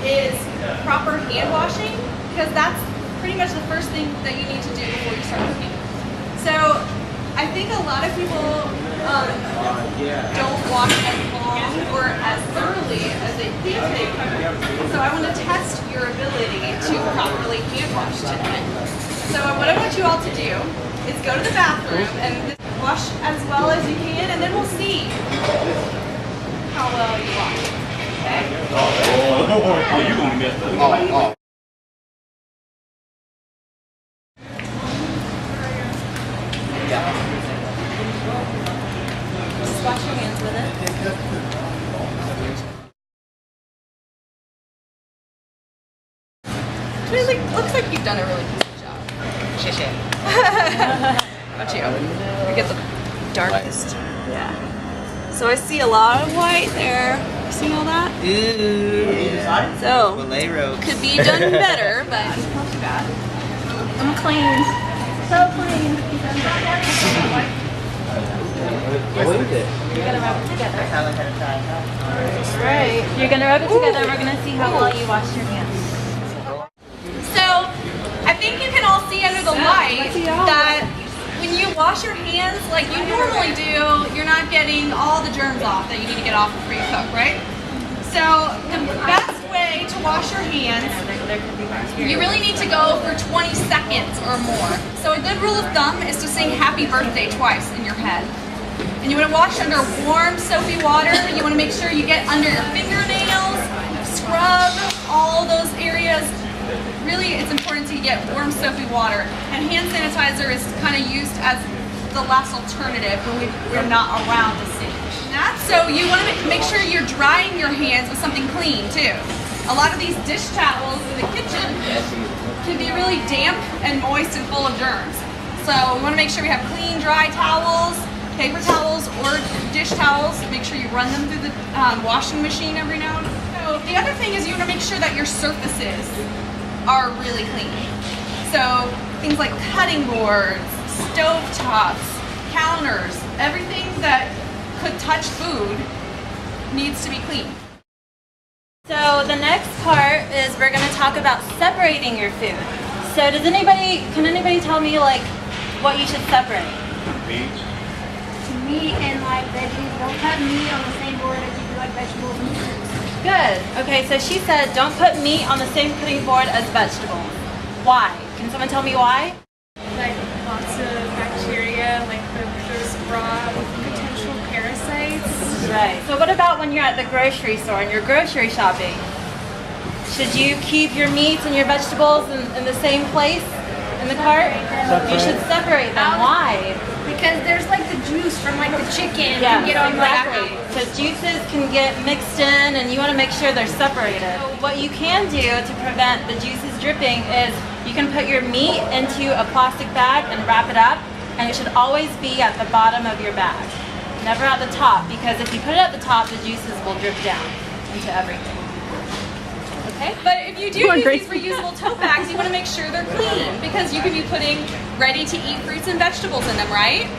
is proper hand washing, because that's pretty much the first thing that you need to do before you start cooking. So I think a lot of people don't wash as long or as thoroughly as they think they could. So I want to test your ability to properly hand wash today. So what I want you all to do is go to the bathroom and wash as well as you can, and then we'll see how well you wash. Okay? Oh, you're gonna get that. Just wash your hands with it. It really looks like you've done a really good job. How about you? You get the darkest. Yeah. So I see a lot of white there. You see all that? Ooh. So, Valero. could be done better, but not too bad. I'm clean. So clean. What is it? You're gonna rub it together. How ahead of time? That's right. You're gonna rub it together and we're gonna see how well you wash your hands. So, I think you can all see under the light that when you wash your hands like you normally do, you're not getting all the germs off that you need to get off before you cook, right? So, the best way to wash your hands, you really need to go for 20 seconds or more. So a good rule of thumb is to sing happy birthday twice in your head. And you want to wash under warm, soapy water. You want to make sure you get under your fingernails, scrub all those areas. Really, it's important to get warm, soapy water. And hand sanitizer is kind of used as the last alternative when we're not around to sing. So you want to make sure you're drying your hands with something clean too. A lot of these dish towels in the kitchen can be really damp and moist and full of germs. So we want to make sure we have clean, dry towels, paper towels, or dish towels. Make sure you run them through the washing machine every now and then. So the other thing is you want to make sure that your surfaces are really clean. So things like cutting boards, stove tops, counters, everything that could touch food needs to be clean. So the next part is we're going to talk about separating your food. So can anybody tell me like what you should separate? Meat and like veggies. Don't cut meat on the same board as you do like vegetables and fruits. Good. Okay, so she said don't put meat on the same cutting board as vegetables. Why? Can someone tell me why? Like lots of bacteria, like there's raw potential parasites. Right. So what about when you're at the grocery store and you're grocery shopping? Should you keep your meats and your vegetables in the same place in the cart? You should separate them. Why? Because there's like the juice from like the chicken Yeah, can get on exactly. like Because juices can get mixed in and you want to make sure they're separated. So what you can do to prevent the juices dripping is you can put your meat into a plastic bag and wrap it up, and it should always be at the bottom of your bag. Never at the top, because if you put it at the top, the juices will drip down into everything. Okay? But if you do use these reusable tote bags, you want to make sure they're clean, because you could be putting ready-to-eat fruits and vegetables in them, right?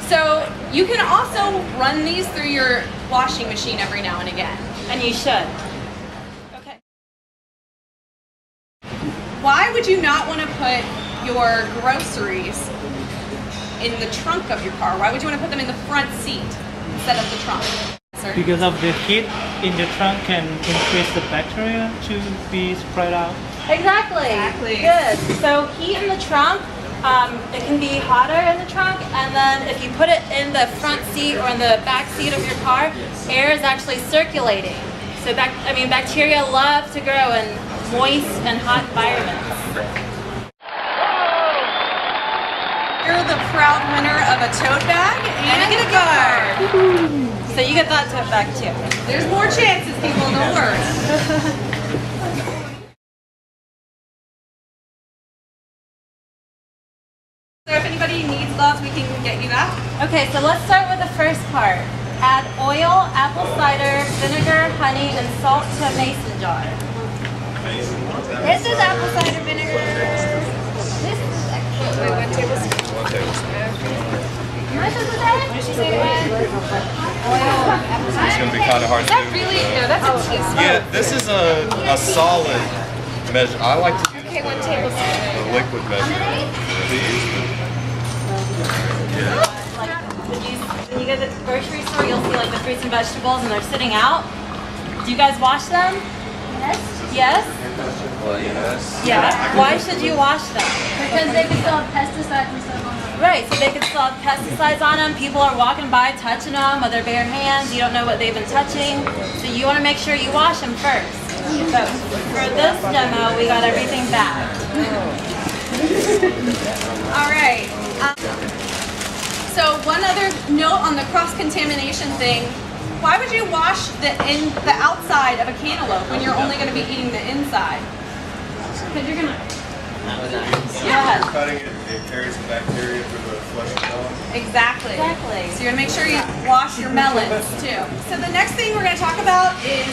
So you can also run these through your washing machine every now and again, and you should. Okay. Why would you not want to put your groceries in the trunk of your car? Why would you want to put them in the front seat instead of the trunk? Sir? Because of the heat in the trunk can increase the bacteria to be spread out. Exactly. Good. So heat in the trunk, it can be hotter in the trunk, and then if you put it in the front seat or in the back seat of your car, air is actually circulating. So bacteria love to grow in moist and hot environments. You're the proud winner of a tote bag and a gift card. So you get that tote bag too. There's more chances, people, don't worry. So if anybody needs those, we can get you that. Okay, so let's start with the first part. Add oil, apple cider, vinegar, honey, and salt to a mason jar. this is apple cider vinegar. This is actually 1 tablespoon. 1 tablespoon. What did she say to add? It's gonna be kind of hard Is to that do. really? No, that's a teaspoon. Yeah, this is a solid measure. I like to use Okay, 1 tablespoon. the liquid measure for these. When you go to the grocery store, you'll see like the fruits and vegetables and they're sitting out. Do you guys wash them? Yes. Yes? Well, yes. Yeah. Why should you wash them? Because they can still have pesticides and stuff on them. Right, so they could still have pesticides on them. People are walking by touching them with their bare hands. You don't know what they've been touching. So you want to make sure you wash them first. So for this demo, we got everything bagged. All right. So one other note on the cross-contamination thing. Why would you wash the outside of a cantaloupe when you're only going to be eating the inside? Because you're going to... Yeah. Cutting it carries the bacteria through the flesh and bone. Exactly. Exactly. So you're going to make sure you wash your melons too. So the next thing we're going to talk about is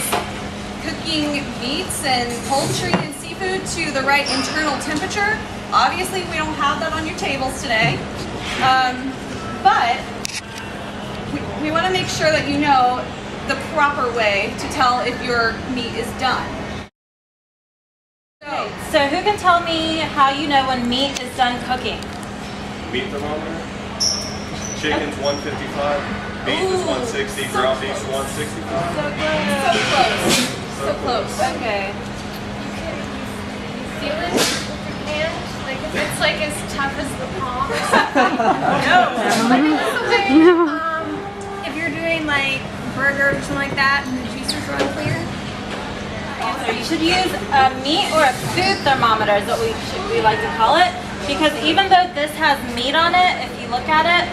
cooking meats and poultry and seafood to the right internal temperature. Obviously, we don't have that on your tables today. But we want to make sure that you know the proper way to tell if your meat is done. So who can tell me how you know when meat is done cooking? Meat thermometer. Chicken's 155. Beef is 160. Ground beef's 165. So close. So close. Okay. You feel it with your hand? Like if it's like as tough as the palm. If you're doing like burgers or something like that and the juices run clear. So you should use a meat or a food thermometer is what we like to call it, because even though this has meat on it, if you look at it,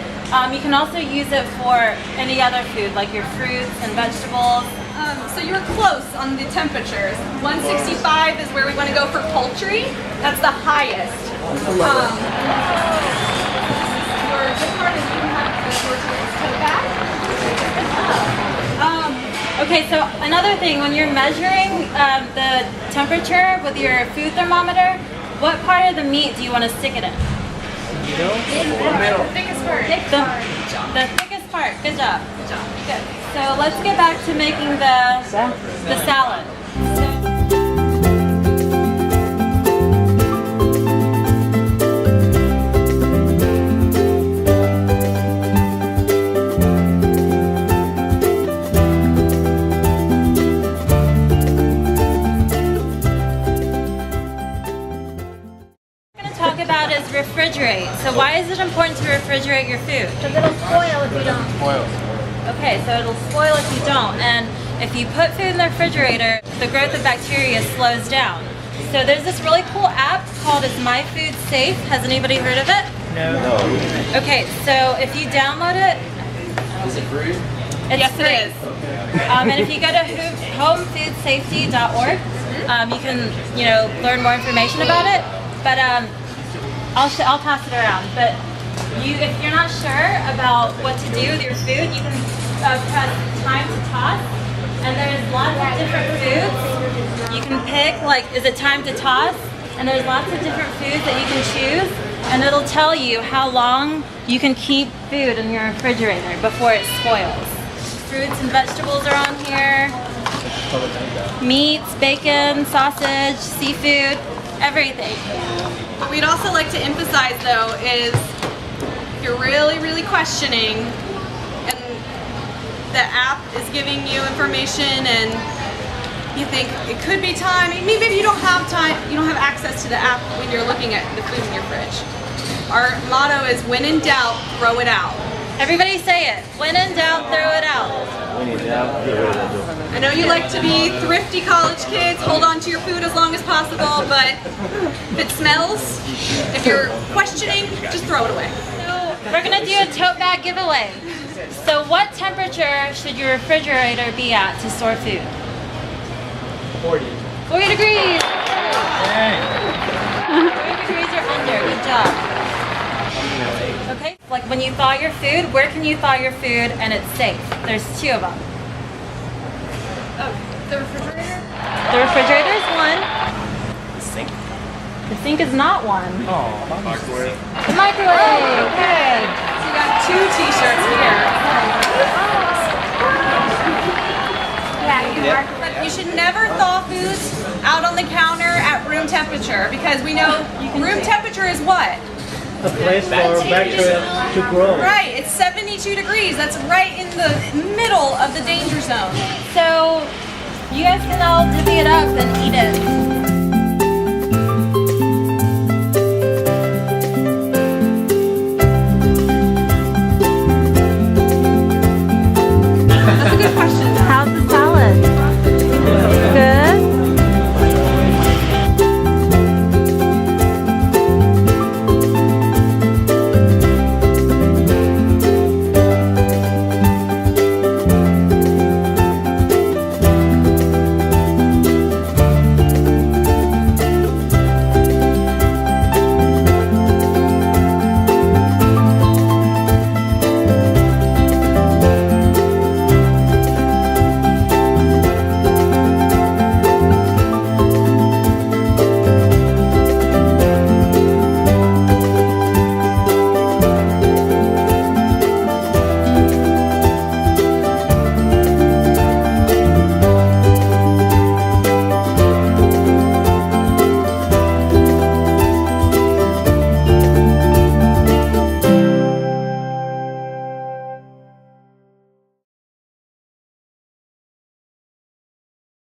you can also use it for any other food like your fruits and vegetables. So you're close on the temperatures. 165 is where we want to go for poultry. That's the highest. Your good part is you have the tortillas cut back. Okay, so another thing, when you're measuring the temperature with your food thermometer, what part of the meat do you want to stick it in? The thickest part. The thickest part. Good job. Good job. Good. So let's get back to making the salad. About is refrigerate. So why is it important to refrigerate your food? Because it'll spoil if you don't. Okay, so it'll spoil if you don't. And if you put food in the refrigerator, the growth of bacteria slows down. So there's this really cool app called Is My Food Safe? Has anybody heard of it? No. Okay, so if you download it, Is it free? it's free. It is. And if you go to homefoodsafety.org, you can learn more information about it. But I'll pass it around. But if you're not sure about what to do with your food, you can press time to toss. And there's lots of different foods. You can pick, like, is it time to toss? And there's lots of different foods that you can choose. And it'll tell you how long you can keep food in your refrigerator before it spoils. Fruits and vegetables are on here. Meats, bacon, sausage, seafood, everything. What we'd also like to emphasize though is if you're really questioning and the app is giving you information and you think it could be time, maybe you don't have time, you don't have access to the app when you're looking at the food in your fridge. Our motto is when in doubt, throw it out. Everybody say it. When in doubt, throw it out. I know you like to be thrifty college kids, hold on to your food as long as possible, but if it smells, if you're questioning, just throw it away. So we're gonna do a tote bag giveaway. So what temperature should your refrigerator be at to store food? 40 degrees. 40 degrees or under, good job. Okay, like when you thaw your food, where can you thaw your food and it's safe? There's two of them. Oh, the refrigerator? The refrigerator is one. The sink. The sink is not one. Oh. Microwave. The microwave, good. So got 2 t-shirts here. But you should never thaw foods out on the counter at room temperature because we know room temperature is what? A place for bacteria to grow. Right, it's 72 degrees. That's right in the middle of the danger zone. So you guys can all divvy it up and eat it.